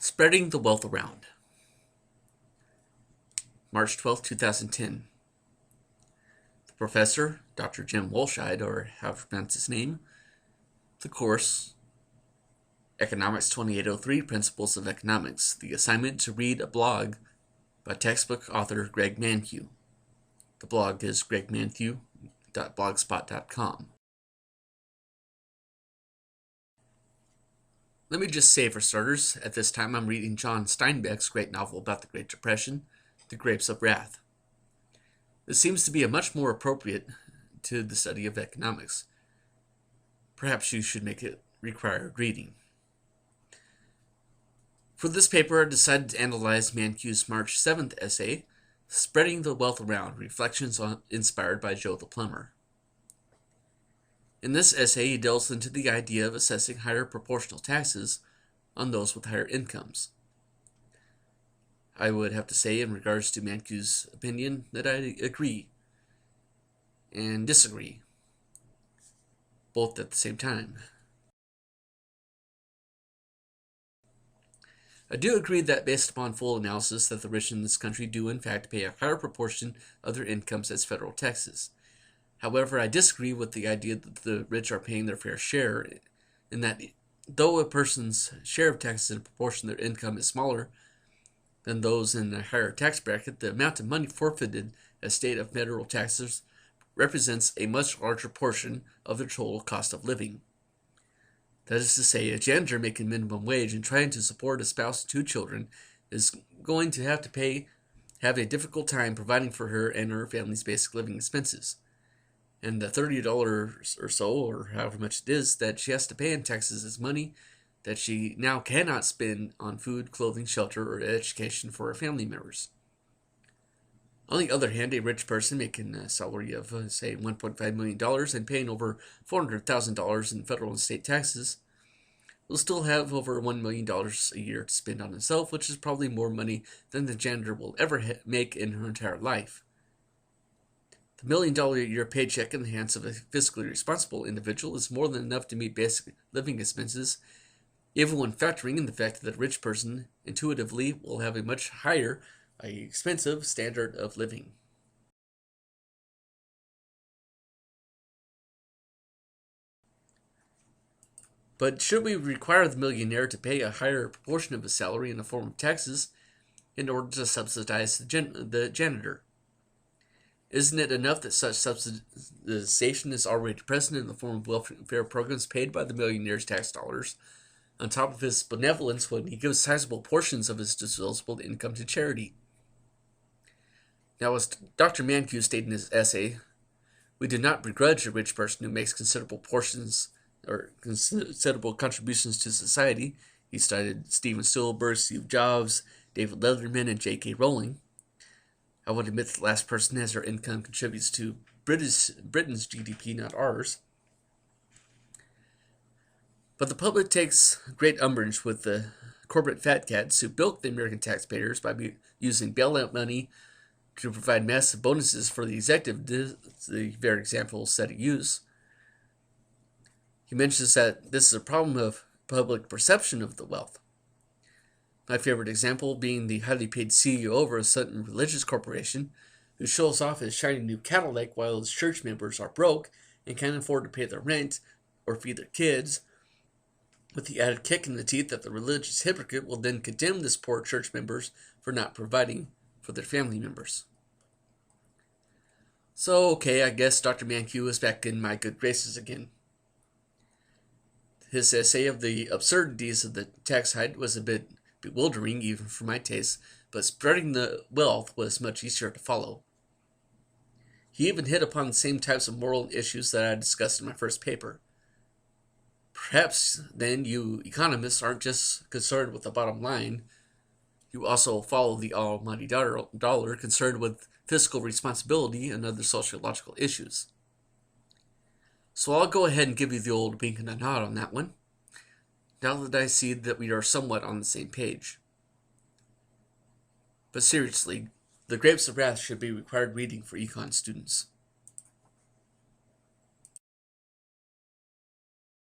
Spreading the Wealth Around. March 12, 2010. The professor, Dr. Jim Wollscheid, or however you pronounce his name, the course, Economics 2803, Principles of Economics, the assignment to read a blog by textbook author Greg Mankiw. The blog is gregmankiw.blogspot.com. Let me just say, for starters, at this time I'm reading John Steinbeck's great novel about the Great Depression, The Grapes of Wrath. This seems to be a much more appropriate to the study of economics. Perhaps you should make it required reading. For this paper, I decided to analyze Mankiw's March 7th essay, Spreading the Wealth Around, Reflections Inspired by Joe the Plumber. In this essay, he delves into the idea of assessing higher proportional taxes on those with higher incomes. I would have to say, in regards to Mankiw's opinion, that I agree and disagree, both at the same time. I do agree that, based upon full analysis, that the rich in this country do in fact pay a higher proportion of their incomes as federal taxes. However, I disagree with the idea that the rich are paying their fair share, in that though a person's share of taxes in proportion to their income is smaller than those in a higher tax bracket, the amount of money forfeited as state of federal taxes represents a much larger portion of their total cost of living. That is to say, a janitor making minimum wage and trying to support a spouse and 2 children is going to have a difficult time providing for her and her family's basic living expenses. And the $30 or so, or however much it is, that she has to pay in taxes is money that she now cannot spend on food, clothing, shelter, or education for her family members. On the other hand, a rich person making a salary of, say, $1.5 million and paying over $400,000 in federal and state taxes will still have over $1 million a year to spend on himself, which is probably more money than the janitor will ever make in her entire life. The $1 million a year paycheck in the hands of a fiscally responsible individual is more than enough to meet basic living expenses, even when factoring in the fact that a rich person intuitively will have a much higher, expensive standard of living. But should we require the millionaire to pay a higher proportion of his salary in the form of taxes in order to subsidize the janitor? Isn't it enough that such subsidization is already present in the form of welfare programs paid by the millionaire's tax dollars, on top of his benevolence when he gives sizable portions of his disposable income to charity? Now, as Dr. Mankiw stated in his essay, we do not begrudge a rich person who makes considerable portions or considerable contributions to society. He cited Steven Spielberg, Steve Jobs, David Letterman, and J.K. Rowling. I would admit that the last person as their income contributes to Britain's GDP, not ours. But the public takes great umbrage with the corporate fat cats who bilk the American taxpayers by using bailout money to provide massive bonuses for the executive, the very examples that he used. He mentions that this is a problem of public perception of the wealth. My favorite example being the highly paid CEO of a certain religious corporation who shows off his shiny new Cadillac while his church members are broke and can't afford to pay their rent or feed their kids, with the added kick in the teeth that the religious hypocrite will then condemn this poor church members for not providing for their family members. So, okay, I guess Dr. Mankiw is back in my good graces again. His essay of the absurdities of the tax hike was a bit bewildering, even for my taste, but spreading the wealth was much easier to follow. He even hit upon the same types of moral issues that I discussed in my first paper. Perhaps, then, you economists aren't just concerned with the bottom line. You also follow the almighty dollar, concerned with fiscal responsibility and other sociological issues. So I'll go ahead and give you the old wink and a nod on that one, now that I see that we are somewhat on the same page. But seriously, The Grapes of Wrath should be required reading for econ students.